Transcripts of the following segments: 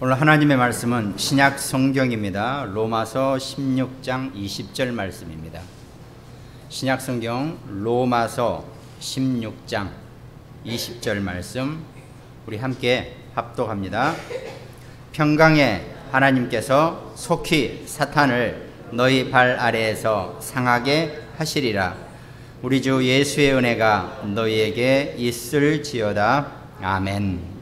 오늘 하나님의 말씀은 신약 성경입니다. 로마서 16장 20절 말씀입니다. 신약 성경 로마서 16장 20절 말씀 우리 함께 합독합니다. 평강의 하나님께서 속히 사탄을 너희 발 아래에서 상하게 하시리라. 우리 주 예수의 은혜가 너희에게 있을지어다. 아멘.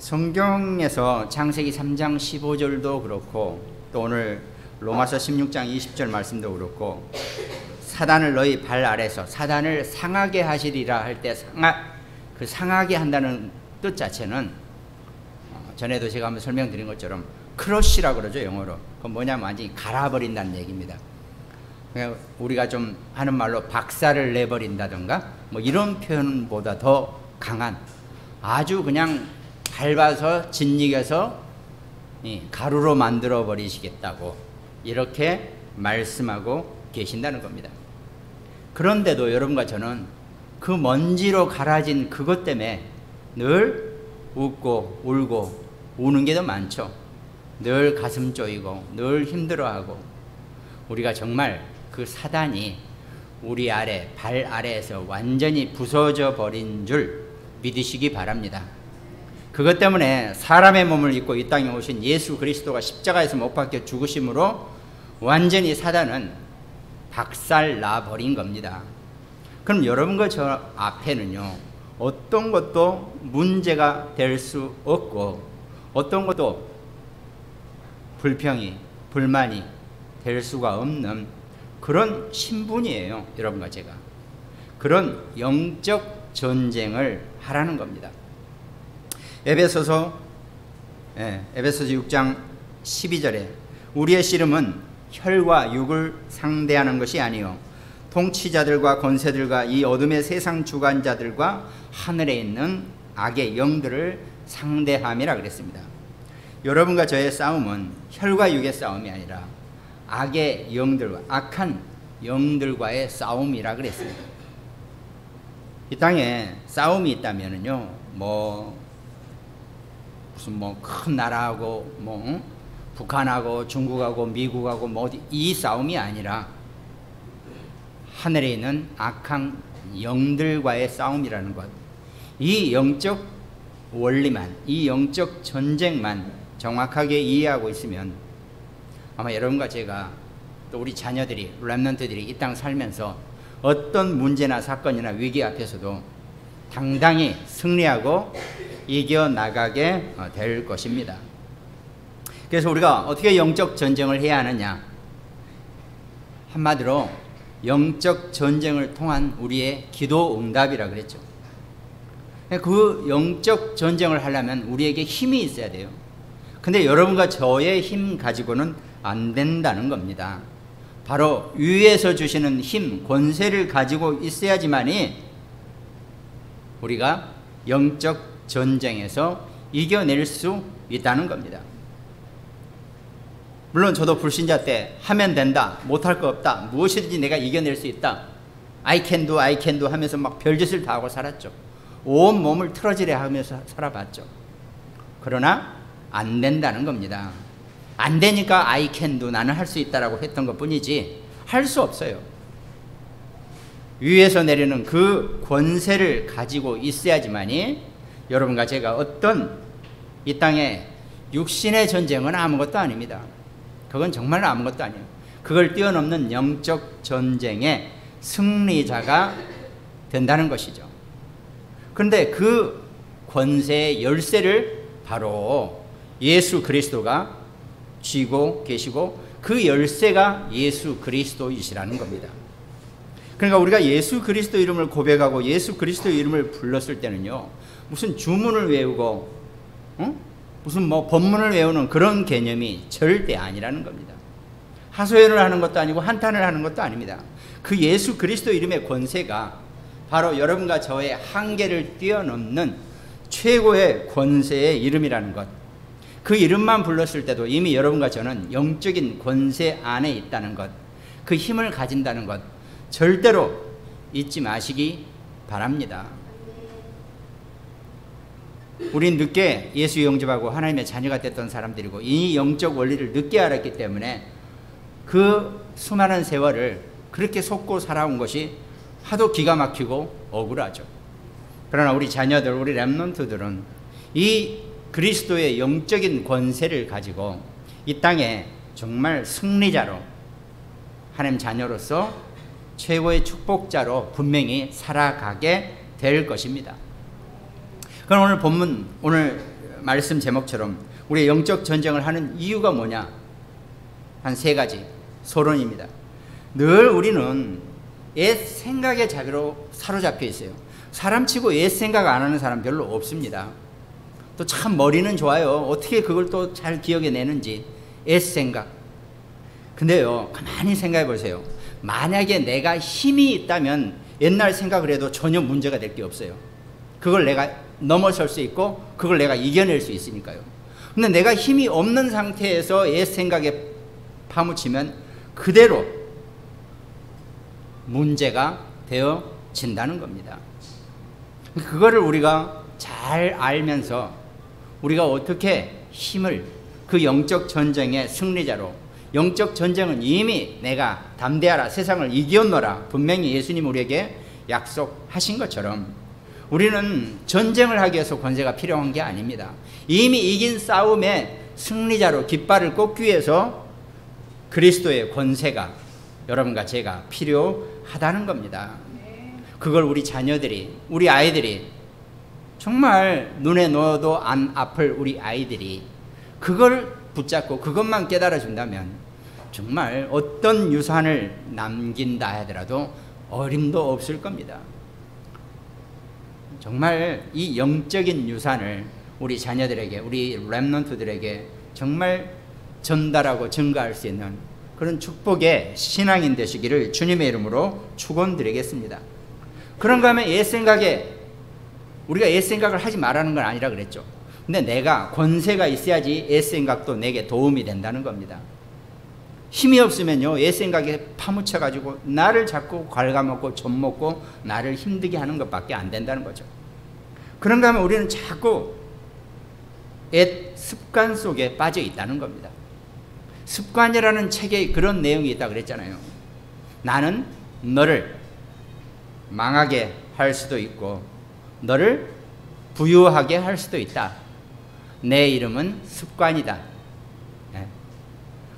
성경에서 창세기 3장 15절도 그렇고 또 오늘 로마서 16장 20절 말씀도 그렇고 사단을 너희 발 아래서 사단을 상하게 하시리라 할 때 그 상하게 한다는 뜻 자체는 전에도 제가 한번 설명드린 것처럼 크러쉬라고 그러죠, 영어로. 그건 뭐냐면 완전히 갈아버린다는 얘기입니다. 그냥 우리가 좀 하는 말로 박살을 내버린다던가 뭐 이런 표현보다 더 강한 아주 그냥 밟아서 짓이겨서 가루로 만들어 버리시겠다고 이렇게 말씀하고 계신다는 겁니다. 그런데도 여러분과 저는 그 먼지로 갈아진 그것 때문에 늘 웃고 울고 우는 게 더 많죠. 늘 가슴 쪼이고 늘 힘들어하고 우리가 정말 그 사단이 우리 아래 발 아래에서 완전히 부서져 버린 줄 믿으시기 바랍니다. 그것 때문에 사람의 몸을 입고 이 땅에 오신 예수 그리스도가 십자가에서 못 박혀 죽으심으로 완전히 사단은 박살나 버린 겁니다. 그럼 여러분과 저 앞에는요, 어떤 것도 문제가 될 수 없고 어떤 것도 불평이 불만이 될 수가 없는 그런 신분이에요. 여러분과 제가 그런 영적 전쟁을 하라는 겁니다. 에베소서 6장 12절에 우리의 씨름은 혈과 육을 상대하는 것이 아니요 통치자들과 권세들과 이 어둠의 세상 주관자들과 하늘에 있는 악의 영들을 상대함이라 그랬습니다. 여러분과 저의 싸움은 혈과 육의 싸움이 아니라 악의 영들과 악한 영들과의 싸움이라 그랬습니다. 이 땅에 싸움이 있다면은요, 무슨 큰 나라하고 북한하고 중국하고 미국하고 어디 이 싸움이 아니라 하늘에 있는 악한 영들과의 싸움이라는 것. 이 영적 원리만, 이 영적 전쟁만 정확하게 이해하고 있으면 아마 여러분과 제가 또 우리 자녀들이 렘넌트들이 이 땅 살면서 어떤 문제나 사건이나 위기 앞에서도 당당히 승리하고 이겨나가게 될 것입니다. 그래서 우리가 어떻게 영적 전쟁을 해야 하느냐, 한마디로 영적 전쟁을 통한 우리의 기도 응답이라 그랬죠. 그 영적 전쟁을 하려면 우리에게 힘이 있어야 돼요. 근데 여러분과 저의 힘 가지고는 안 된다는 겁니다. 바로 위에서 주시는 힘, 권세를 가지고 있어야지만이 우리가 영적 전쟁에서 이겨낼 수 있다는 겁니다. 물론 저도 불신자 때 하면 된다, 못할 거 없다, 무엇이든지 내가 이겨낼 수 있다, I can do 하면서 막 별짓을 다 하고 살았죠. 온 몸을 틀어지려 하면서 살아봤죠. 그러나 안 된다는 겁니다. 안 되니까 I can do, 나는 할 수 있다라고 했던 것 뿐이지 할 수 없어요. 위에서 내리는 그 권세를 가지고 있어야지만이 여러분과 제가 어떤 이 땅의 육신의 전쟁은 아무것도 아닙니다. 그건 정말 아무것도 아니에요. 그걸 뛰어넘는 영적 전쟁의 승리자가 된다는 것이죠. 그런데 그 권세의 열쇠를 바로 예수 그리스도가 쥐고 계시고 그 열쇠가 예수 그리스도이시라는 겁니다. 그러니까 우리가 예수 그리스도 이름을 고백하고 예수 그리스도 이름을 불렀을 때는요, 무슨 주문을 외우고 무슨 법문을 외우는 그런 개념이 절대 아니라는 겁니다. 하소연을 하는 것도 아니고 한탄을 하는 것도 아닙니다. 그 예수 그리스도 이름의 권세가 바로 여러분과 저의 한계를 뛰어넘는 최고의 권세의 이름이라는 것. 그 이름만 불렀을 때도 이미 여러분과 저는 영적인 권세 안에 있다는 것, 그 힘을 가진다는 것 절대로 잊지 마시기 바랍니다. 우린 늦게 예수 영접하고 하나님의 자녀가 됐던 사람들이고 이 영적 원리를 늦게 알았기 때문에 그 수많은 세월을 그렇게 속고 살아온 것이 하도 기가 막히고 억울하죠. 그러나 우리 자녀들, 우리 렘넌트들은 이 그리스도의 영적인 권세를 가지고 이 땅에 정말 승리자로, 하나님 자녀로서 최고의 축복자로 분명히 살아가게 될 것입니다. 그럼 오늘 본문, 오늘 말씀 제목처럼 우리의 영적 전쟁을 하는 이유가 뭐냐? 한 세 가지 소론입니다. 늘 우리는 옛 생각의 자비로 사로잡혀 있어요. 사람치고 옛 생각 안 하는 사람 별로 없습니다. 또 참 머리는 좋아요. 어떻게 그걸 또 잘 기억해내는지. 옛 생각. 근데요, 가만히 생각해 보세요. 만약에 내가 힘이 있다면 옛날 생각을 해도 전혀 문제가 될 게 없어요. 그걸 내가 넘어설 수 있고 그걸 내가 이겨낼 수 있으니까요. 근데 내가 힘이 없는 상태에서 옛 생각에 파묻히면 그대로 문제가 되어진다는 겁니다. 그거를 우리가 잘 알면서 우리가 어떻게 힘을, 그 영적 전쟁의 승리자로, 영적 전쟁은 이미 내가 담대하라 세상을 이겼노라 분명히 예수님 우리에게 약속하신 것처럼 우리는 전쟁을 하기 위해서 권세가 필요한 게 아닙니다. 이미 이긴 싸움의 승리자로 깃발을 꽂기 위해서 그리스도의 권세가 여러분과 제가 필요하다는 겁니다. 그걸 우리 자녀들이, 우리 아이들이, 정말 눈에 넣어도 안 아플 우리 아이들이 그걸 붙잡고 그것만 깨달아준다면 정말 어떤 유산을 남긴다 하더라도 어림도 없을 겁니다. 정말 이 영적인 유산을 우리 자녀들에게, 우리 렘넌트들에게 정말 전달하고 증가할 수 있는 그런 축복의 신앙인 되시기를 주님의 이름으로 축원드리겠습니다. 그런가 하면 옛 생각에, 우리가 옛 생각을 하지 말라는 건 아니라 그랬죠. 근데 내가 권세가 있어야지 옛 생각도 내게 도움이 된다는 겁니다. 힘이 없으면요, 옛 생각에 파묻혀가지고 나를 자꾸 갉아먹고 젖먹고 나를 힘들게 하는 것밖에 안 된다는 거죠. 그런가 하면 우리는 자꾸 옛 습관 속에 빠져 있다는 겁니다. 습관이라는 책에 그런 내용이 있다고 그랬잖아요. 나는 너를 망하게 할 수도 있고 너를 부유하게 할 수도 있다. 내 이름은 습관이다.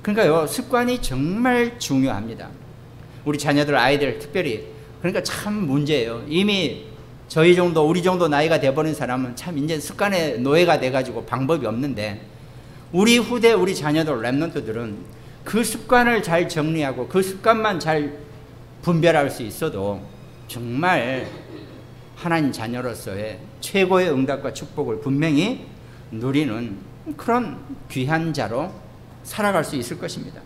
그러니까요, 습관이 정말 중요합니다. 우리 자녀들, 아이들 특별히. 그러니까 참 문제예요. 이미 저희 정도, 우리 정도 나이가 돼버린 사람은 참 이제 습관의 노예가 돼가지고 방법이 없는데, 우리 후대, 우리 자녀들, 렘넌트들은 그 습관을 잘 정리하고 그 습관만 잘 분별할 수 있어도 정말 하나님 자녀로서의 최고의 응답과 축복을 분명히 누리는 그런 귀한 자로 살아갈 수 있을 것입니다.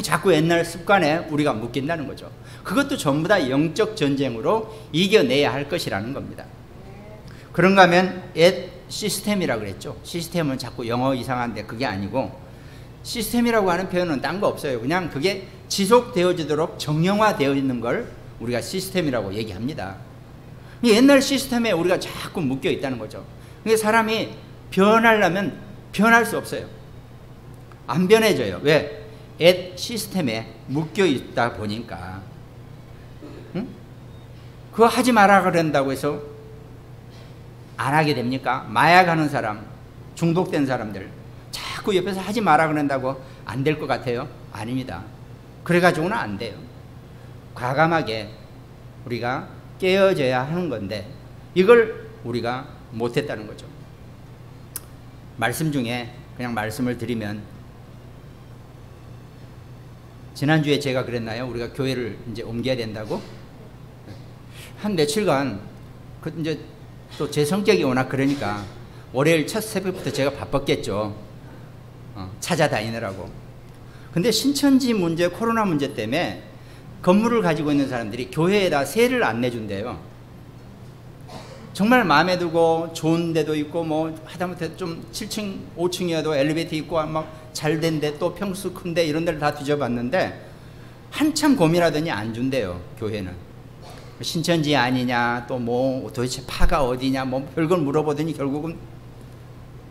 자꾸 옛날 습관에 우리가 묶인다는 거죠. 그것도 전부 다 영적 전쟁으로 이겨내야 할 것이라는 겁니다. 그런가 하면 옛 시스템이라고 그랬죠. 시스템은 자꾸 영어 이상한데 그게 아니고, 시스템이라고 하는 표현은 딴 거 없어요. 그냥 그게 지속되어지도록 정형화되어 있는 걸 우리가 시스템이라고 얘기합니다. 옛날 시스템에 우리가 자꾸 묶여 있다는 거죠. 그러니까 사람이 변하려면 변할 수 없어요. 안 변해져요. 왜? 옛 시스템에 묶여 있다 보니까. 응? 그거 하지 말아 그런다고 해서 안 하게 됩니까? 마약하는 사람, 중독된 사람들 자꾸 옆에서 하지 마라 그런다고 안 될 것 같아요? 아닙니다. 그래가지고는 안 돼요. 과감하게 우리가 깨어져야 하는 건데 이걸 우리가 못했다는 거죠. 말씀 중에 그냥 말씀을 드리면, 지난주에 제가 그랬나요? 우리가 교회를 이제 옮겨야 된다고? 한 며칠간, 이제 또 제 성격이 워낙 그러니까 월요일 첫 새벽부터 제가 바빴겠죠. 찾아다니느라고. 근데 신천지 문제, 코로나 문제 때문에 건물을 가지고 있는 사람들이 교회에다 세를 안 내준대요. 정말 마음에 들고 좋은 데도 있고 뭐 하다못해 좀 7층, 5층이어도 엘리베이터 있고 막 잘 된 데, 또 평수 큰데 이런 데를 다 뒤져봤는데 한참 고민하더니 안 준대요, 교회는. 신천지 아니냐, 또 뭐 도대체 파가 어디냐, 뭐 별걸 물어보더니 결국은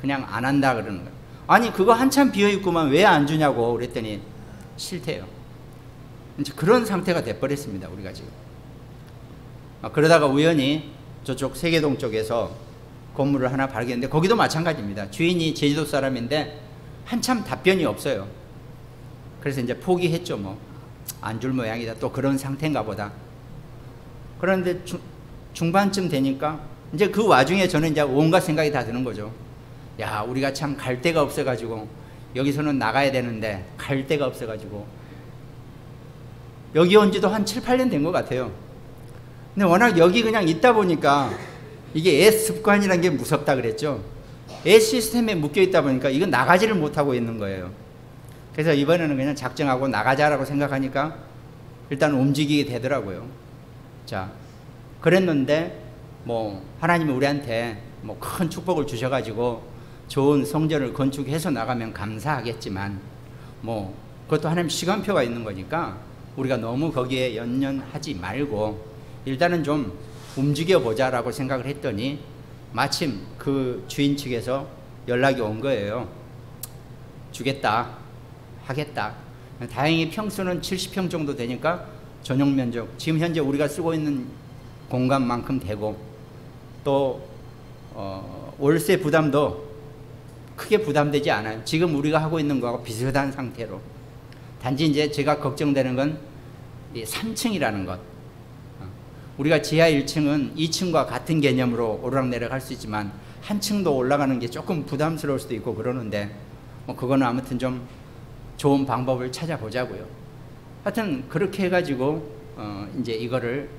그냥 안 한다 그러는 거예요. 아니 그거 한참 비어있구만 왜 안 주냐고 그랬더니 싫대요. 이제 그런 상태가 돼버렸습니다 우리가 지금. 그러다가 우연히 저쪽 세계동 쪽에서 건물을 하나 발견했는데 거기도 마찬가지입니다. 주인이 제주도 사람인데 한참 답변이 없어요. 그래서 이제 포기했죠. 뭐 안 줄 모양이다, 또 그런 상태인가 보다. 그런데 중반쯤 되니까 이제 그 와중에 저는 이제 온갖 생각이 다 드는 거죠. 야, 우리가 참 갈 데가 없어가지고 여기서는 나가야 되는데 갈 데가 없어가지고 여기 온 지도 한 7, 8년 된 것 같아요. 근데 워낙 여기 그냥 있다 보니까 이게 S 습관이라는 게 무섭다 그랬죠. S 시스템에 묶여 있다 보니까 이건 나가지를 못하고 있는 거예요. 그래서 이번에는 그냥 작정하고 나가자라고 생각하니까 일단 움직이게 되더라고요. 자, 그랬는데 뭐 하나님이 우리한테 뭐 큰 축복을 주셔가지고 좋은 성전을 건축해서 나가면 감사하겠지만 뭐 그것도 하나님 시간표가 있는 거니까 우리가 너무 거기에 연연하지 말고 일단은 좀 움직여 보자라고 생각을 했더니 마침 그 주인 측에서 연락이 온 거예요. 주겠다, 하겠다. 다행히 평수는 70평 정도 되니까 전용 면적, 지금 현재 우리가 쓰고 있는 공간만큼 되고 또 월세 부담도 크게 부담되지 않아요. 지금 우리가 하고 있는 거하고 비슷한 상태로. 단지 이제 제가 걱정되는 건 3층이라는 것. 우리가 지하 1층은 2층과 같은 개념으로 오르락내리락 할 수 있지만 한 층도 올라가는 게 조금 부담스러울 수도 있고 그러는데 뭐 그거는 아무튼 좀 좋은 방법을 찾아보자고요. 하여튼 그렇게 해가지고 이제 이거를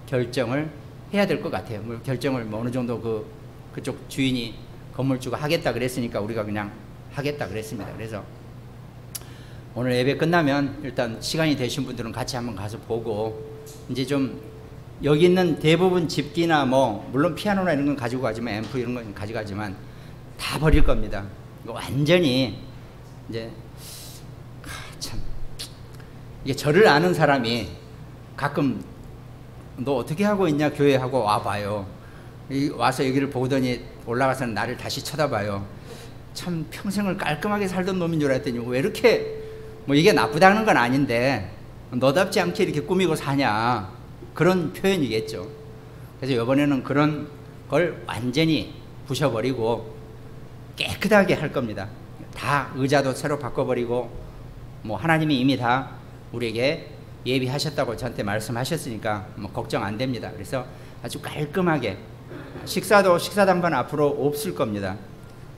결정을 해야 될 것 같아요. 뭐 결정을 뭐 어느 정도 그쪽 주인이 건물주가 하겠다 그랬으니까 우리가 그냥 하겠다 그랬습니다. 그래서 오늘 예배 끝나면 일단 시간이 되신 분들은 같이 한번 가서 보고 이제 좀 여기 있는 대부분 집기나 뭐 물론 피아노나 이런 건 가지고 가지만 앰프 이런 건 가져가지만 다 버릴 겁니다. 이거 완전히 이제 참 이게 저를 아는 사람이 가끔 너 어떻게 하고 있냐 교회하고 와봐요. 와서 여기를 보더니 올라가서는 나를 다시 쳐다봐요. 참 평생을 깔끔하게 살던 놈인 줄 알았더니 왜 이렇게 뭐 이게 나쁘다는 건 아닌데 너답지 않게 이렇게 꾸미고 사냐 그런 표현이겠죠. 그래서 이번에는 그런 걸 완전히 부셔버리고 깨끗하게 할 겁니다. 다 의자도 새로 바꿔버리고 뭐 하나님이 이미 다 우리에게 예비하셨다고 저한테 말씀하셨으니까 뭐 걱정 안 됩니다. 그래서 아주 깔끔하게 식사도 식사당번 앞으로 없을 겁니다.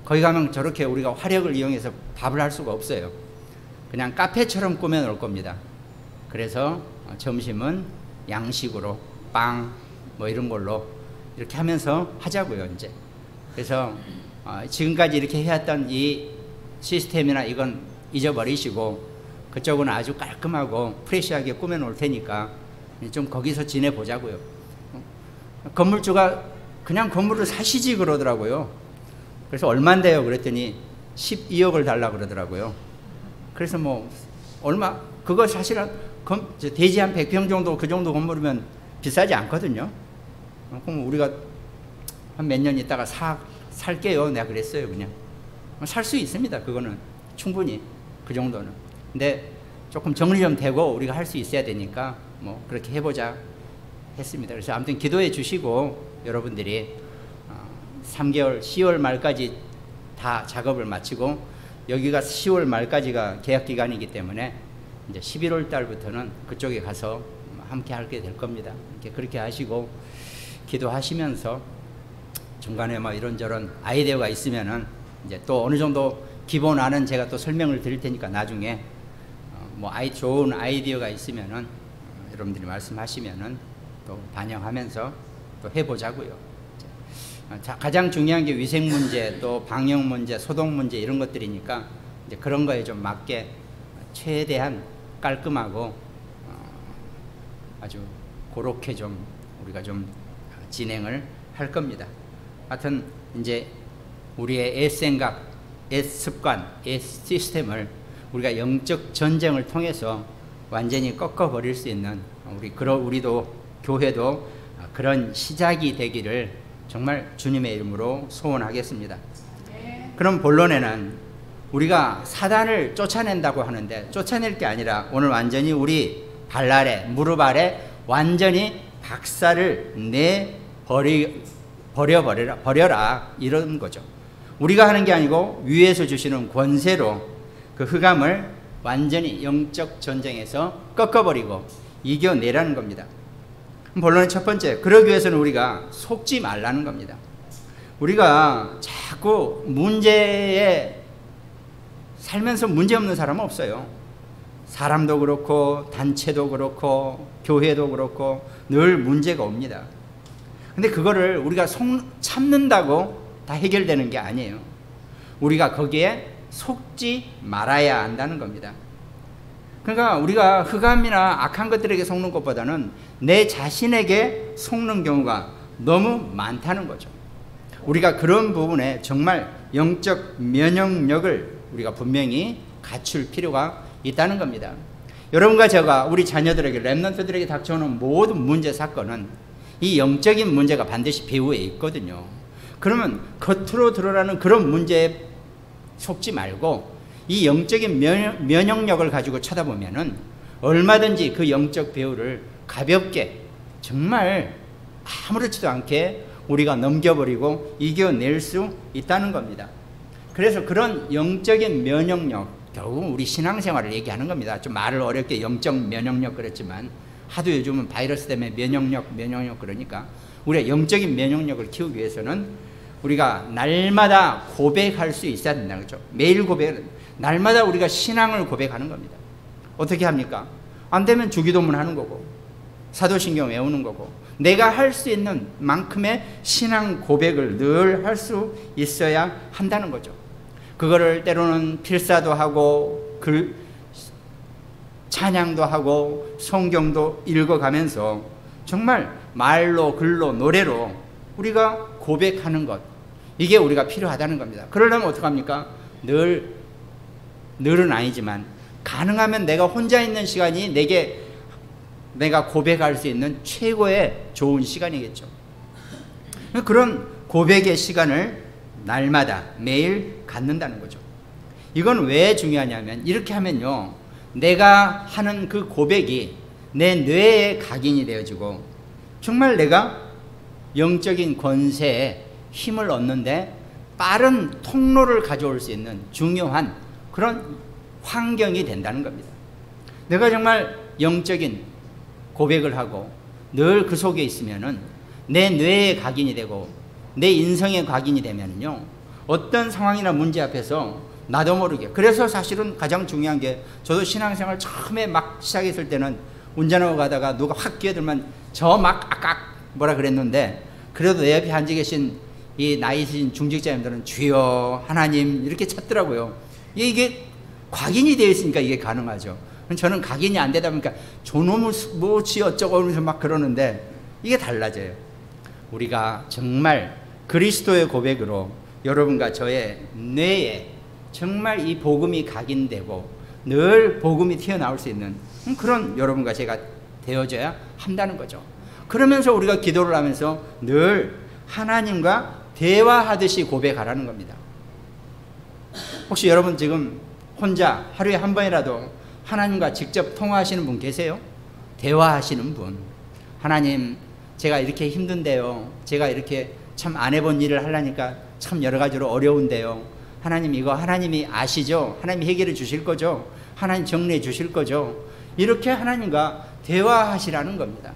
거기 가면 저렇게 우리가 화력을 이용해서 밥을 할 수가 없어요. 그냥 카페처럼 꾸며 놓을 겁니다. 그래서 점심은 양식으로 빵 뭐 이런 걸로 이렇게 하면서 하자고요 이제. 그래서 지금까지 이렇게 해왔던 이 시스템이나 이건 잊어버리시고 그쪽은 아주 깔끔하고 프레시하게 꾸며 놓을 테니까 좀 거기서 지내보자고요. 건물주가 그냥 건물을 사시지 그러더라고요. 그래서 얼만데요 그랬더니 12억을 달라 그러더라고요. 그래서 뭐 얼마 그거 사실은 대지 한 100평 정도 그 정도 건물이면 비싸지 않거든요. 그럼 우리가 한 몇 년 있다가 살게요 내가 그랬어요. 그냥 살 수 있습니다. 그거는 충분히 그 정도는. 근데 조금 정리 좀 되고 우리가 할 수 있어야 되니까 뭐 그렇게 해보자 했습니다. 그래서 아무튼 기도해 주시고 여러분들이 3개월 10월 말까지 다 작업을 마치고 여기가 10월 말까지가 계약 기간이기 때문에 이제 11월 달부터는 그쪽에 가서 함께 하게 될 겁니다. 이렇게 그렇게 하시고 기도하시면서 중간에 뭐 이런저런 아이디어가 있으면은 이제 또 어느 정도 기본 안은 제가 또 설명을 드릴 테니까 나중에 뭐 좋은 아이디어가 있으면은 여러분들이 말씀하시면은 또 반영하면서 또 해보자고요. 자, 가장 중요한 게 위생 문제, 또 방역 문제, 소독 문제 이런 것들이니까 이제 그런 거에 좀 맞게 최대한 깔끔하고 아주 그렇게 좀 우리가 좀 진행을 할 겁니다. 하여튼 이제 우리의 생각, 습관, 시스템을 우리가 영적 전쟁을 통해서 완전히 꺾어버릴 수 있는 우리도 교회도 그런 시작이 되기를 정말 주님의 이름으로 소원하겠습니다. 그럼 본론에는 우리가 사단을 쫓아낸다고 하는데 쫓아낼 게 아니라 오늘 완전히 우리 발 아래, 무릎 아래 완전히 박살을 버려라 이런 거죠. 우리가 하는 게 아니고 위에서 주시는 권세로 그 흑암을 완전히 영적 전쟁에서 꺾어버리고 이겨내라는 겁니다. 본론의 첫 번째, 그러기 위해서는 우리가 속지 말라는 겁니다. 우리가 자꾸 문제에 살면서 문제없는 사람은 없어요. 사람도 그렇고 단체도 그렇고 교회도 그렇고 늘 문제가 옵니다. 근데 그거를 우리가 참는다고 다 해결되는 게 아니에요. 우리가 거기에 속지 말아야 한다는 겁니다. 그러니까 우리가 흑암이나 악한 것들에게 속는 것보다는 내 자신에게 속는 경우가 너무 많다는 거죠. 우리가 그런 부분에 정말 영적 면역력을 우리가 분명히 갖출 필요가 있다는 겁니다. 여러분과 제가 우리 자녀들에게 렘넌트들에게 닥쳐오는 모든 문제 사건은 이 영적인 문제가 반드시 배후에 있거든요. 그러면 겉으로 드러나는 그런 문제에 속지 말고 이 영적인 면역력을 가지고 쳐다보면은 얼마든지 그 영적 배후를 가볍게 정말 아무렇지도 않게 우리가 넘겨버리고 이겨낼 수 있다는 겁니다. 그래서 그런 영적인 면역력, 결국 우리 신앙생활을 얘기하는 겁니다. 좀 말을 어렵게 영적 면역력 그랬지만 하도 요즘은 바이러스 때문에 면역력 그러니까 우리가 영적인 면역력을 키우기 위해서는 우리가 날마다 고백할 수 있어야 된다는 거죠. 매일 고백, 날마다 우리가 신앙을 고백하는 겁니다. 어떻게 합니까? 안 되면 주기도문 하는 거고 사도신경 외우는 거고 내가 할 수 있는 만큼의 신앙 고백을 늘 할 수 있어야 한다는 거죠. 그거를 때로는 필사도 하고 찬양도 하고 성경도 읽어가면서 정말 말로 글로 노래로 우리가 고백하는 것, 이게 우리가 필요하다는 겁니다. 그러려면 어떡합니까? 늘은 아니지만 가능하면 내가 혼자 있는 시간이 내가 고백할 수 있는 최고의 좋은 시간이겠죠. 그런 고백의 시간을 날마다 매일 갖는다는 거죠. 이건 왜 중요하냐면 이렇게 하면요, 내가 하는 그 고백이 내 뇌에 각인이 되어지고 정말 내가 영적인 권세에 힘을 얻는데 빠른 통로를 가져올 수 있는 중요한 그런 환경이 된다는 겁니다. 내가 정말 영적인 고백을 하고 늘 그 속에 있으면은 내 뇌에 각인이 되고 내 인성에 각인이 되면은요, 어떤 상황이나 문제 앞에서 나도 모르게, 그래서 사실은 가장 중요한 게, 저도 신앙생활 처음에 막 시작했을 때는 운전하고 가다가 누가 확 끼어들면 저 막 아까 뭐라 그랬는데, 그래도 내 옆에 앉아 계신 이 나이 드신 중직자님들은 주여 하나님 이렇게 찾더라고요. 이게 각인이 되어 있으니까 이게 가능하죠. 저는 각인이 안 되다 보니까 저놈을 뭐지 어쩌고 하면서 막 그러는데 이게 달라져요. 우리가 정말 그리스도의 고백으로 여러분과 저의 뇌에 정말 이 복음이 각인되고 늘 복음이 튀어나올 수 있는 그런 여러분과 제가 되어져야 한다는 거죠. 그러면서 우리가 기도를 하면서 늘 하나님과 대화하듯이 고백하라는 겁니다. 혹시 여러분 지금 혼자 하루에 한 번이라도 하나님과 직접 통화하시는 분 계세요? 대화하시는 분. 하나님, 제가 이렇게 힘든데요. 제가 이렇게 참 안 해본 일을 하려니까 참 여러 가지로 어려운데요. 하나님, 이거 하나님이 아시죠? 하나님이 해결해 주실 거죠? 하나님 정리해 주실 거죠? 이렇게 하나님과 대화하시라는 겁니다.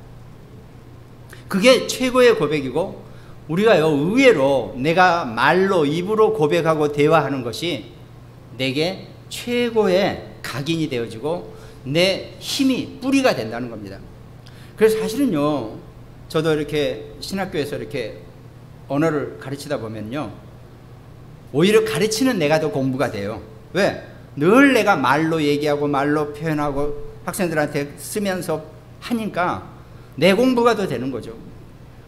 그게 최고의 고백이고, 우리가요, 의외로 내가 말로 입으로 고백하고 대화하는 것이 내게 최고의 각인이 되어지고 내 힘이 뿌리가 된다는 겁니다. 그래서 사실은요, 저도 이렇게 신학교에서 이렇게 언어를 가르치다 보면요, 오히려 가르치는 내가 더 공부가 돼요. 왜? 늘 내가 말로 얘기하고 말로 표현하고 학생들한테 쓰면서 하니까 내 공부가 더 되는 거죠.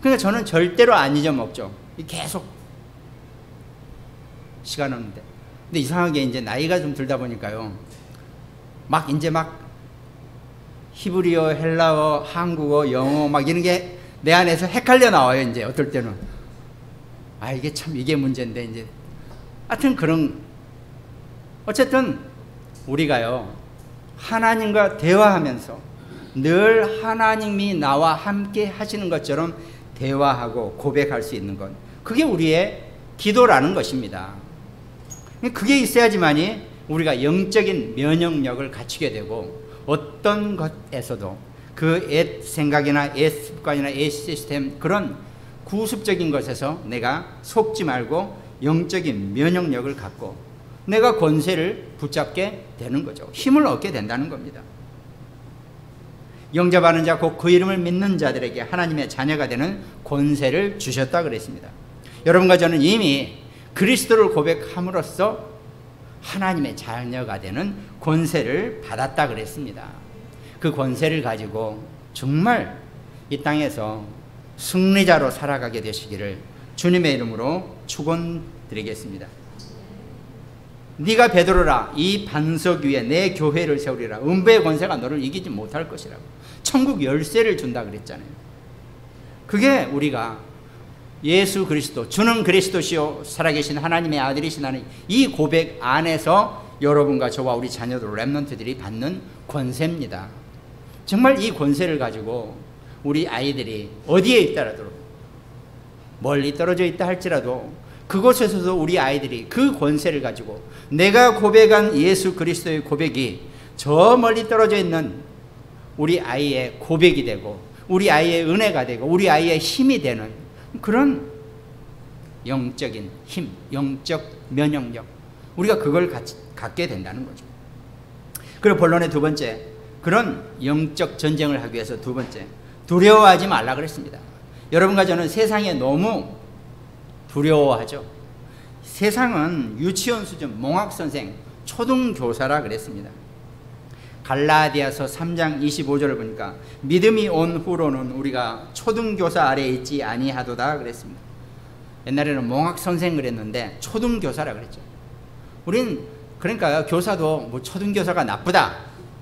그러니까 저는 절대로 안 잊어먹죠. 계속 시간 없는데. 근데 이상하게 이제 나이가 좀 들다 보니까요, 막 히브리어, 헬라어, 한국어, 영어 막 이런 게 내 안에서 헷갈려 나와요. 이제 어떨 때는 이게 참 이게 문제인데 이제 하여튼 그런 어쨌든 우리가요 하나님과 대화하면서 늘 하나님이 나와 함께 하시는 것처럼 대화하고 고백할 수 있는 것, 그게 우리의 기도라는 것입니다. 그게 있어야지만이 우리가 영적인 면역력을 갖추게 되고 어떤 것에서도 그 옛 생각이나 옛 습관이나 옛 시스템 그런 구습적인 것에서 내가 속지 말고 영적인 면역력을 갖고 내가 권세를 붙잡게 되는 거죠. 힘을 얻게 된다는 겁니다. 영접하는 자 곧 그 이름을 믿는 자들에게 하나님의 자녀가 되는 권세를 주셨다 그랬습니다. 여러분과 저는 이미 그리스도를 고백함으로써 하나님의 자녀가 되는 권세를 받았다 그랬습니다. 그 권세를 가지고 정말 이 땅에서 승리자로 살아가게 되시기를 주님의 이름으로 축원드리겠습니다. 네가 베드로라, 이 반석 위에 내 교회를 세우리라. 음부의 권세가 너를 이기지 못할 것이라고. 천국 열쇠를 준다 그랬잖아요. 그게 우리가 예수 그리스도, 주는 그리스도시요 살아계신 하나님의 아들이신 하나님, 이 고백 안에서 여러분과 저와 우리 자녀들 렘넌트들이 받는 권세입니다. 정말 이 권세를 가지고 우리 아이들이 어디에 있더라도 멀리 떨어져 있다 할지라도 그곳에서도 우리 아이들이 그 권세를 가지고 내가 고백한 예수 그리스도의 고백이 저 멀리 떨어져 있는 우리 아이의 고백이 되고 우리 아이의 은혜가 되고 우리 아이의 힘이 되는 그런 영적인 힘, 영적 면역력, 우리가 그걸 갖게 된다는 거죠. 그리고 본론의 두 번째, 그런 영적 전쟁을 하기 위해서 두 번째, 두려워하지 말라 그랬습니다. 여러분과 저는 세상에 너무 두려워하죠. 세상은 유치원 수준, 몽학선생, 초등교사라 그랬습니다. 갈라디아서 3장 25절을 보니까 믿음이 온 후로는 우리가 초등교사 아래에 있지 아니하도다 그랬습니다. 옛날에는 몽학선생 그랬는데 초등교사라 그랬죠. 우린 그러니까 교사도 뭐 초등교사가 나쁘다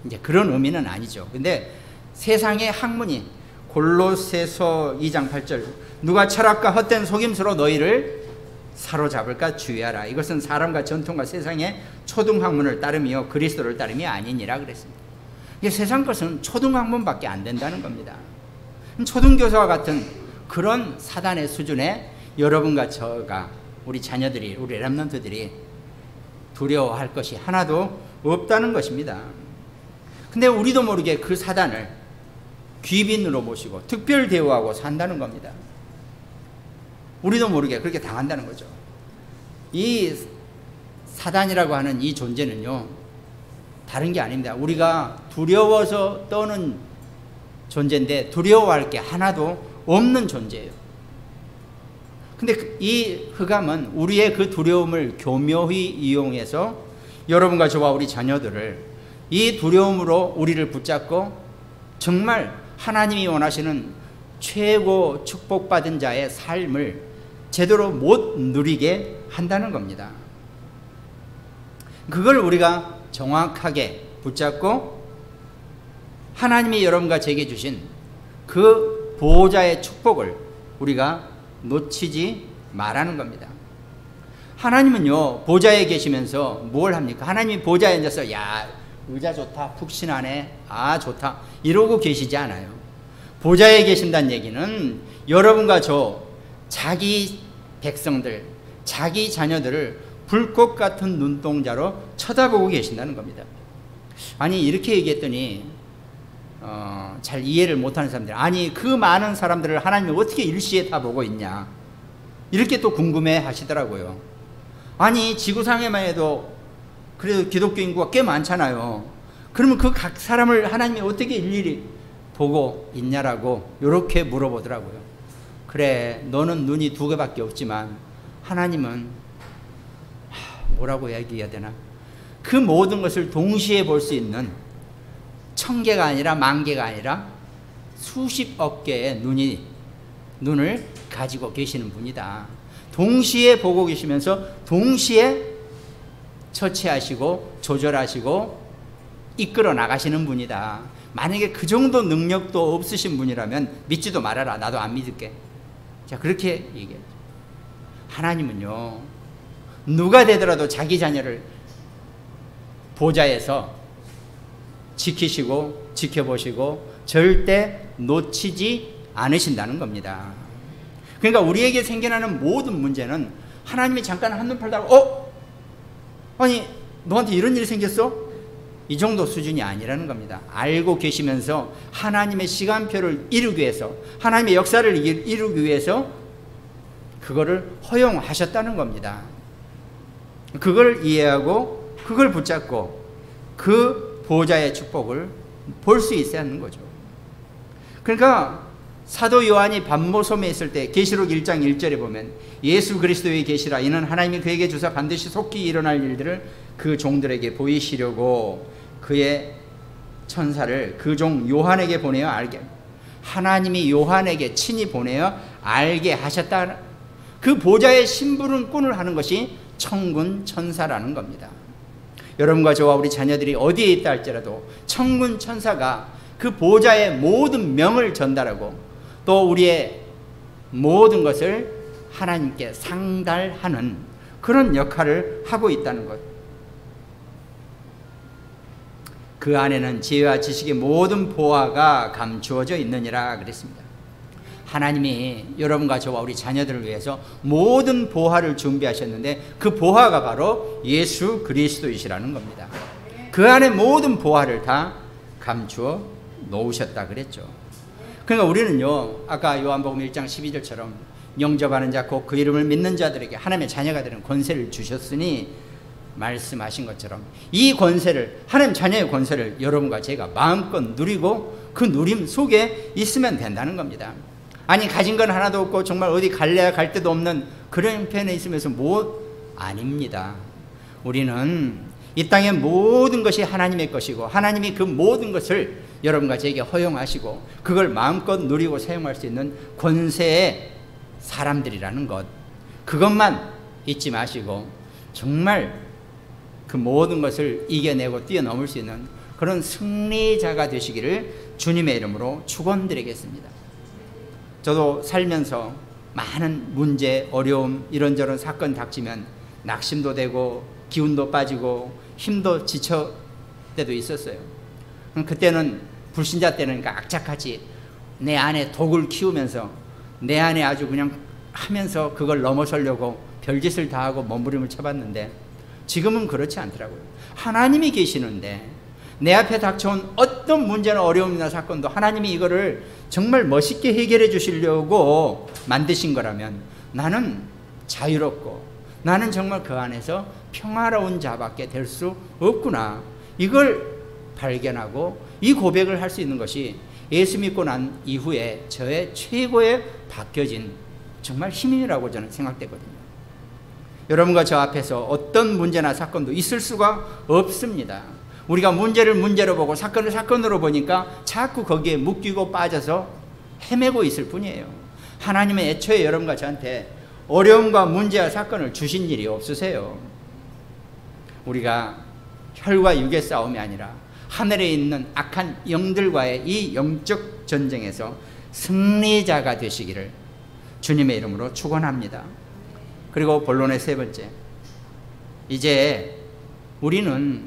이제 그런 의미는 아니죠. 근데 세상의 학문이 골로새서 2장 8절 누가 철학과 헛된 속임수로 너희를 사로잡을까 주의하라. 이것은 사람과 전통과 세상의 초등학문을 따름이요 그리스도를 따름이 아니니라 그랬습니다. 이게 세상 것은 초등학문밖에 안 된다는 겁니다. 초등교사와 같은 그런 사단의 수준에 여러분과 저가 우리 자녀들이 우리 렘넌트들이 두려워할 것이 하나도 없다는 것입니다. 근데 우리도 모르게 그 사단을 귀빈으로 모시고 특별 대우하고 산다는 겁니다. 우리도 모르게 그렇게 당한다는 거죠. 이 사단이라고 하는 이 존재는요 다른 게 아닙니다. 우리가 두려워서 떠는 존재인데 두려워할 게 하나도 없는 존재예요. 근데 이 흑암은 우리의 그 두려움을 교묘히 이용해서 여러분과 저와 우리 자녀들을 이 두려움으로 우리를 붙잡고 정말 하나님이 원하시는 최고 축복받은 자의 삶을 제대로 못 누리게 한다는 겁니다. 그걸 우리가 정확하게 붙잡고 하나님이 여러분과 제게 주신 그 보호자의 축복을 우리가 놓치지 말라는 겁니다. 하나님은요 보좌에 계시면서 뭘 합니까? 하나님이 보좌에 앉아서 야 의자 좋다, 푹신하네, 아 좋다 이러고 계시지 않아요. 보좌에 계신다는 얘기는 여러분과 저 자기 백성들, 자기 자녀들을 불꽃 같은 눈동자로 쳐다보고 계신다는 겁니다. 아니 이렇게 얘기했더니 잘 이해를 못하는 사람들, 아니 그 많은 사람들을 하나님이 어떻게 일시에 다 보고 있냐 이렇게 또 궁금해 하시더라고요. 아니 지구상에만 해도 그래도 기독교 인구가 꽤 많잖아요. 그러면 그 각 사람을 하나님이 어떻게 일일이 보고 있냐라고 이렇게 물어보더라고요. 그래 너는 눈이 두 개밖에 없지만 하나님은 뭐라고 얘기해야 되나, 그 모든 것을 동시에 볼 수 있는 1000개가 아니라 10,000개가 아니라 수십억 개의 눈을 가지고 계시는 분이다. 동시에 보고 계시면서 동시에 처치하시고 조절하시고 이끌어 나가시는 분이다. 만약에 그 정도 능력도 없으신 분이라면 믿지도 말아라. 나도 안 믿을게. 자, 그렇게 얘기해요. 하나님은요, 누가 되더라도 자기 자녀를 보좌에서 지키시고 지켜보시고 절대 놓치지 않으신다는 겁니다. 그러니까 우리에게 생겨나는 모든 문제는 하나님이 잠깐 한눈 팔다가 아니 너한테 이런 일이 생겼어? 이 정도 수준이 아니라는 겁니다. 알고 계시면서 하나님의 시간표를 이루기 위해서, 하나님의 역사를 이루기 위해서 그거를 허용하셨다는 겁니다. 그걸 이해하고 그걸 붙잡고 그 보좌의 축복을 볼 수 있어야 하는 거죠. 그러니까 사도 요한이 반모섬에 있을 때 계시록 1장 1절에 보면 예수 그리스도의 계시라, 이는 하나님이 그에게 주사 반드시 속히 일어날 일들을 그 종들에게 보이시려고 그의 천사를 그 종 요한에게 보내어 알게, 하나님이 요한에게 친히 보내어 알게 하셨다. 그 보좌의 심부름꾼을 하는 것이 천군 천사라는 겁니다. 여러분과 저와 우리 자녀들이 어디에 있다 할지라도 천군 천사가 그 보좌의 모든 명을 전달하고 또 우리의 모든 것을 하나님께 상달하는 그런 역할을 하고 있다는 것. 그 안에는 지혜와 지식의 모든 보화가 감추어져 있느니라 그랬습니다. 하나님이 여러분과 저와 우리 자녀들을 위해서 모든 보화를 준비하셨는데 그 보화가 바로 예수 그리스도이시라는 겁니다. 그 안에 모든 보화를 다 감추어 놓으셨다 그랬죠. 그러니까 우리는요, 아까 요한복음 1장 12절처럼 영접하는 자 곧 그 이름을 믿는 자들에게 하나님의 자녀가 되는 권세를 주셨으니 말씀하신 것처럼 이 권세를, 하나님 자녀의 권세를 여러분과 제가 마음껏 누리고 그 누림 속에 있으면 된다는 겁니다. 아니 가진 건 하나도 없고 정말 어디 갈래야 갈 데도 없는 그런 편에 있으면서 아닙니다. 우리는 이 땅의 모든 것이 하나님의 것이고 하나님이 그 모든 것을 여러분과 저에게 허용하시고 그걸 마음껏 누리고 사용할 수 있는 권세의 사람들이라는 것, 그것만 잊지 마시고 정말 그 모든 것을 이겨내고 뛰어넘을 수 있는 그런 승리자가 되시기를 주님의 이름으로 축원드리겠습니다. 저도 살면서 많은 문제, 어려움, 이런저런 사건 닥치면 낙심도 되고 기운도 빠지고 힘도 지쳐 때도 있었어요. 그때는 불신자 때는 그러니까 악착같이 내 안에 독을 키우면서 내 안에 아주 그냥 하면서 그걸 넘어서려고 별짓을 다 하고 몸부림을 쳐봤는데 지금은 그렇지 않더라고요. 하나님이 계시는데 내 앞에 닥쳐온 어떤 문제나 어려움이나 사건도 하나님이 이거를 정말 멋있게 해결해 주시려고 만드신 거라면 나는 자유롭고 나는 정말 그 안에서 평화로운 자밖에 될 수 없구나, 이걸 발견하고 이 고백을 할 수 있는 것이 예수 믿고 난 이후에 저의 최고의 바뀌어진 정말 힘이라고 저는 생각되거든요. 여러분과 저 앞에서 어떤 문제나 사건도 있을 수가 없습니다. 우리가 문제를 문제로 보고 사건을 사건으로 보니까 자꾸 거기에 묶이고 빠져서 헤매고 있을 뿐이에요. 하나님은 애초에 여러분과 저한테 어려움과 문제와 사건을 주신 일이 없으세요. 우리가 혈과 육의 싸움이 아니라 하늘에 있는 악한 영들과의 이 영적 전쟁에서 승리자가 되시기를 주님의 이름으로 축원합니다. 그리고 본론의 세 번째, 이제 우리는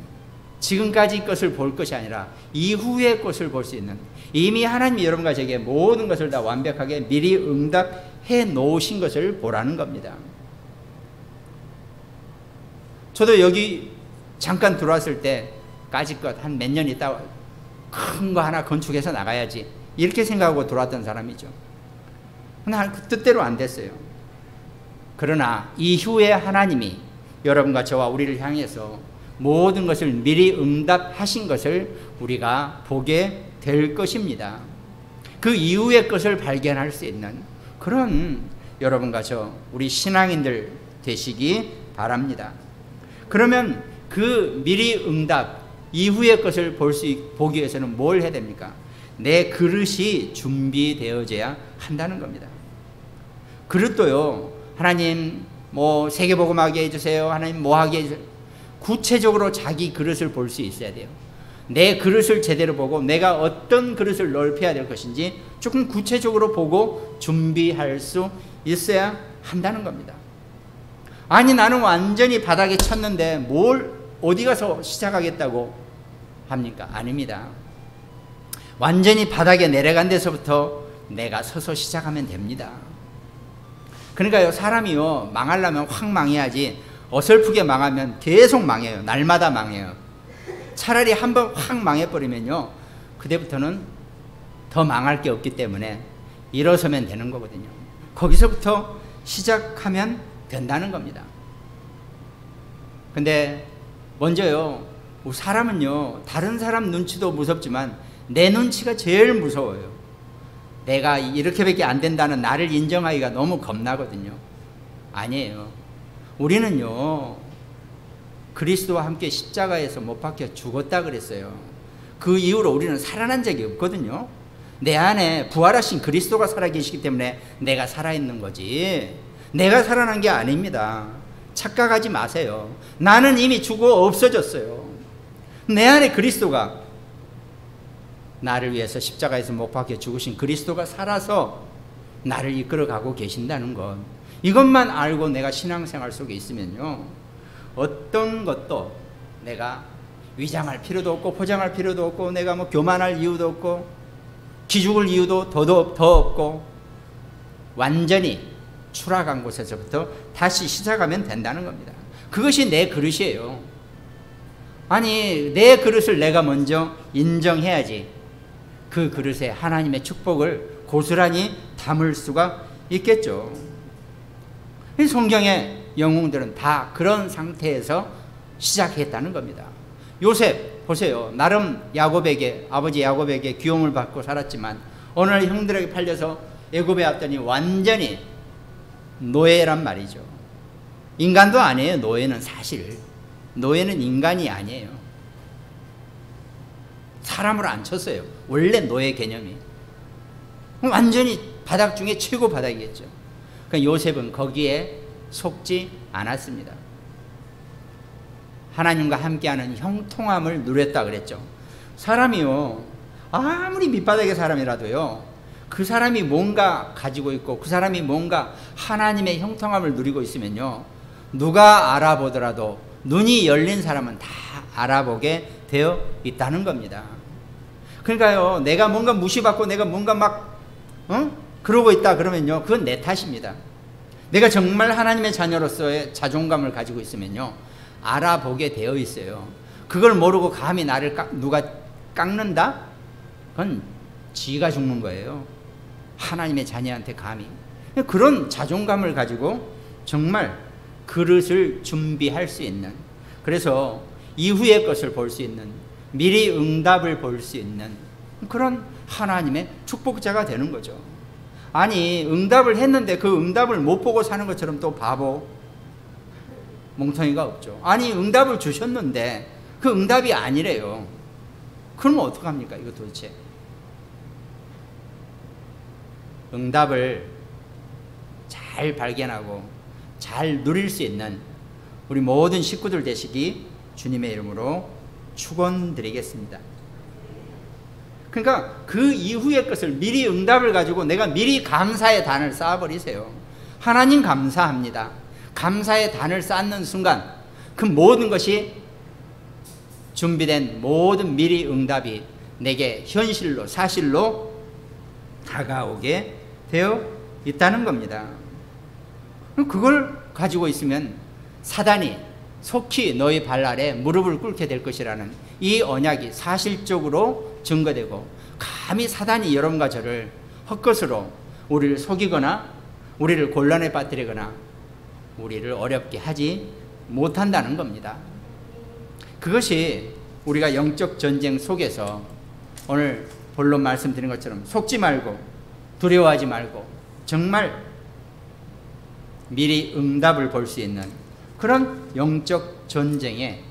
지금까지 것을 볼 것이 아니라 이후의 것을 볼 수 있는, 이미 하나님이 여러분과 제게 모든 것을 다 완벽하게 미리 응답해 놓으신 것을 보라는 겁니다. 저도 여기 잠깐 들어왔을 때 까짓것 한 몇 년 있다 큰 거 하나 건축해서 나가야지 이렇게 생각하고 들어왔던 사람이죠. 근데 그 뜻대로 안 됐어요. 그러나 이후에 하나님이 여러분과 저와 우리를 향해서 모든 것을 미리 응답하신 것을 우리가 보게 될 것입니다. 그 이후의 것을 발견할 수 있는 그런 여러분과 저 우리 신앙인들 되시기 바랍니다. 그러면 그 미리 응답 이후의 것을 보기 위해서는 뭘 해야 됩니까? 내 그릇이 준비되어져야 한다는 겁니다. 그릇도요, 하나님 뭐 세계복음하게 해주세요, 하나님 뭐 하게 해주세요, 구체적으로 자기 그릇을 볼 수 있어야 돼요. 내 그릇을 제대로 보고 내가 어떤 그릇을 넓혀야 될 것인지 조금 구체적으로 보고 준비할 수 있어야 한다는 겁니다. 아니 나는 완전히 바닥에 쳤는데 뭘 어디 가서 시작하겠다고 합니까? 아닙니다. 완전히 바닥에 내려간 데서부터 내가 서서 시작하면 됩니다. 그러니까요, 사람이요 망하려면 확 망해야지 어설프게 망하면 계속 망해요. 날마다 망해요. 차라리 한번 확 망해버리면요, 그때부터는 더 망할 게 없기 때문에 일어서면 되는 거거든요. 거기서부터 시작하면 된다는 겁니다. 근데 먼저요, 사람은요 다른 사람 눈치도 무섭지만 내 눈치가 제일 무서워요. 내가 이렇게밖에 안 된다는 나를 인정하기가 너무 겁나거든요. 아니에요. 우리는요 그리스도와 함께 십자가에서 못 박혀 죽었다 그랬어요. 그 이후로 우리는 살아난 적이 없거든요. 내 안에 부활하신 그리스도가 살아계시기 때문에 내가 살아있는 거지, 내가 살아난 게 아닙니다. 착각하지 마세요. 나는 이미 죽어 없어졌어요. 내 안에 그리스도가, 나를 위해서 십자가에서 못 박혀 죽으신 그리스도가 살아서 나를 이끌어가고 계신다는 것, 이것만 알고 내가 신앙생활 속에 있으면요, 어떤 것도 내가 위장할 필요도 없고 포장할 필요도 없고 내가 뭐 교만할 이유도 없고 기죽을 이유도 더 없고 완전히 추락한 곳에서부터 다시 시작하면 된다는 겁니다. 그것이 내 그릇이에요. 아니 내 그릇을 내가 먼저 인정해야지 그 그릇에 하나님의 축복을 고스란히 담을 수가 있겠죠. 성경의 영웅들은 다 그런 상태에서 시작했다는 겁니다. 요셉 보세요. 나름 야곱에게, 아버지 야곱에게 귀여움을 받고 살았지만 어느 날 형들에게 팔려서 애굽에 왔더니 완전히 노예란 말이죠. 인간도 아니에요. 노예는 사실 노예는 인간이 아니에요. 사람으로 안 쳤어요. 원래 노예 개념이 완전히 바닥 중에 최고 바닥이겠죠. 그러니까 요셉은 거기에 속지 않았습니다. 하나님과 함께하는 형통함을 누렸다 그랬죠. 사람이요 아무리 밑바닥의 사람이라도요, 그 사람이 뭔가 가지고 있고 그 사람이 뭔가 하나님의 형통함을 누리고 있으면요, 누가 알아보더라도 눈이 열린 사람은 다 알아보게 되어 있다는 겁니다. 그러니까요, 내가 뭔가 무시받고 내가 뭔가 막 그러고 있다 그러면요, 그건 내 탓입니다. 내가 정말 하나님의 자녀로서의 자존감을 가지고 있으면요, 알아보게 되어 있어요. 그걸 모르고 감히 나를 누가 깎는다? 그건 지가 죽는 거예요. 하나님의 자녀한테 감히. 그런 자존감을 가지고 정말 그릇을 준비할 수 있는, 그래서 이후의 것을 볼 수 있는, 미리 응답을 볼 수 있는 그런 하나님의 축복자가 되는 거죠. 아니 응답을 했는데 그 응답을 못 보고 사는 것처럼 또 바보 멍청이가 없죠. 아니 응답을 주셨는데 그 응답이 아니래요. 그러면 어떡합니까 이거 도대체. 응답을 잘 발견하고 잘 누릴 수 있는 우리 모든 식구들 되시기 주님의 이름으로 축원드리겠습니다. 그러니까 그 이후의 것을 미리 응답을 가지고 내가 미리 감사의 단을 쌓아버리세요. 하나님 감사합니다. 감사의 단을 쌓는 순간 그 모든 것이 준비된 모든 미리 응답이 내게 현실로 사실로 다가오게 되어 있다는 겁니다. 그걸 가지고 있으면 사단이 속히 너희 발 아래 무릎을 꿇게 될 것이라는 이 언약이 사실적으로 증거되고, 감히 사단이 여러분과 저를 헛것으로 우리를 속이거나 우리를 곤란에 빠뜨리거나 우리를 어렵게 하지 못한다는 겁니다. 그것이 우리가 영적 전쟁 속에서 오늘 본론 말씀드린 것처럼 속지 말고 두려워하지 말고 정말 미리 응답을 볼 수 있는 그런 영적 전쟁의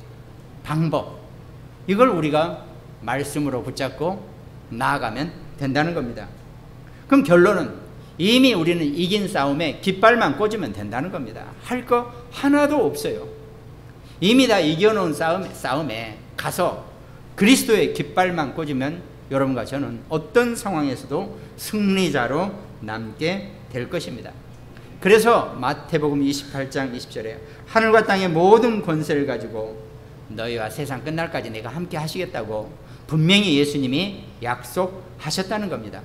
방법, 이걸 우리가 말씀으로 붙잡고 나아가면 된다는 겁니다. 그럼 결론은 이미 우리는 이긴 싸움에 깃발만 꽂으면 된다는 겁니다. 할 거 하나도 없어요. 이미 다 이겨놓은 싸움에 가서 그리스도의 깃발만 꽂으면 여러분과 저는 어떤 상황에서도 승리자로 남게 될 것입니다. 그래서 마태복음 28장 20절에 하늘과 땅의 모든 권세를 가지고 너희와 세상 끝날까지 내가 함께 하시겠다고 분명히 예수님이 약속하셨다는 겁니다.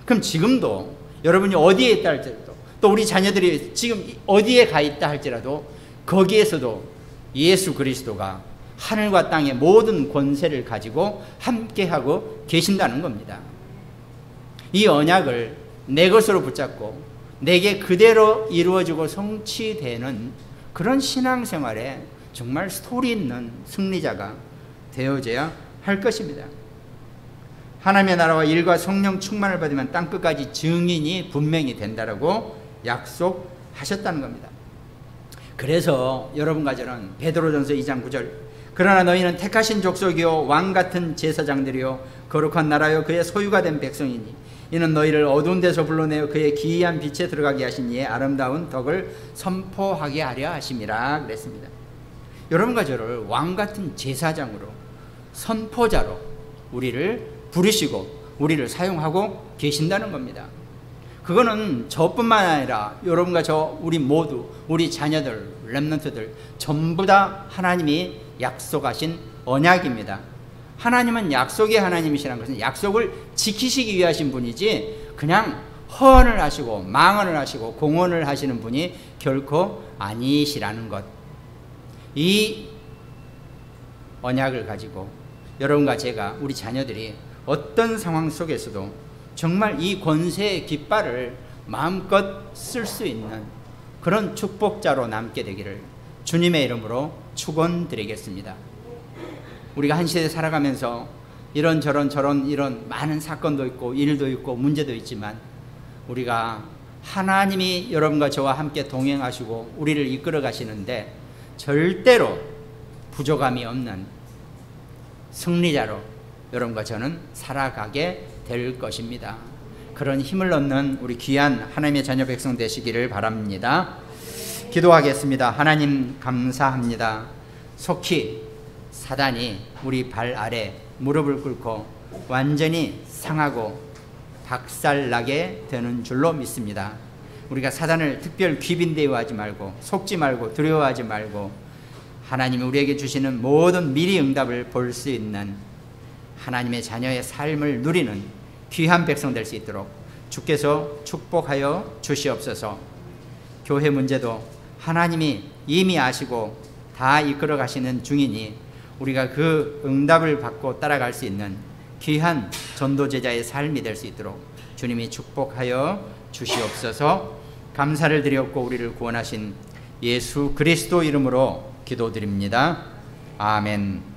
그럼 지금도 여러분이 어디에 있다 할지라도, 또 우리 자녀들이 지금 어디에 가 있다 할지라도 거기에서도 예수 그리스도가 하늘과 땅의 모든 권세를 가지고 함께하고 계신다는 겁니다. 이 언약을 내 것으로 붙잡고 내게 그대로 이루어지고 성취되는 그런 신앙생활에 정말 스토리 있는 승리자가 되어져야 할 것입니다. 하나님의 나라와 일과 성령 충만을 받으면 땅끝까지 증인이 분명히 된다라고 약속하셨다는 겁니다. 그래서 여러분과 저는 베드로전서 2장 9절 그러나 너희는 택하신 족속이요 왕같은 제사장들이요 거룩한 나라요 그의 소유가 된 백성이니 이는 너희를 어두운 데서 불러내어 그의 기이한 빛에 들어가게 하신 이의 아름다운 덕을 선포하게 하려 하심이라 그랬습니다. 여러분과 저를 왕같은 제사장으로 선포자로 우리를 부르시고 우리를 사용하고 계신다는 겁니다. 그거는 저뿐만 아니라 여러분과 저 우리 모두 우리 자녀들 렘넌트들 전부 다 하나님이 약속하신 언약입니다. 하나님은 약속의 하나님이시라는 것은 약속을 지키시기 위하신 분이지 그냥 허언을 하시고 망언을 하시고 공언을 하시는 분이 결코 아니시라는 것. 이 언약을 가지고 여러분과 제가 우리 자녀들이 어떤 상황 속에서도 정말 이 권세의 깃발을 마음껏 쓸 수 있는 그런 축복자로 남게 되기를 주님의 이름으로 축원드리겠습니다. 우리가 한 시대에 살아가면서 이런저런 이런 많은 사건도 있고 일도 있고 문제도 있지만 우리가 하나님이 여러분과 저와 함께 동행하시고 우리를 이끌어 가시는데 절대로 부족함이 없는 승리자로 여러분과 저는 살아가게 될 것입니다. 그런 힘을 얻는 우리 귀한 하나님의 자녀 백성 되시기를 바랍니다. 기도하겠습니다. 하나님 감사합니다. 속히 사단이 우리 발 아래 무릎을 꿇고 완전히 상하고 박살나게 되는 줄로 믿습니다. 우리가 사단을 특별 귀빈 대우하지 말고 속지 말고 두려워하지 말고 하나님이 우리에게 주시는 모든 미리 응답을 볼 수 있는 하나님의 자녀의 삶을 누리는 귀한 백성 될 수 있도록 주께서 축복하여 주시옵소서. 교회 문제도 하나님이 이미 아시고 다 이끌어 가시는 중이니 우리가 그 응답을 받고 따라갈 수 있는 귀한 전도제자의 삶이 될 수 있도록 주님이 축복하여 주시옵소서. 감사를 드렸고 우리를 구원하신 예수 그리스도 이름으로 기도드립니다. 아멘.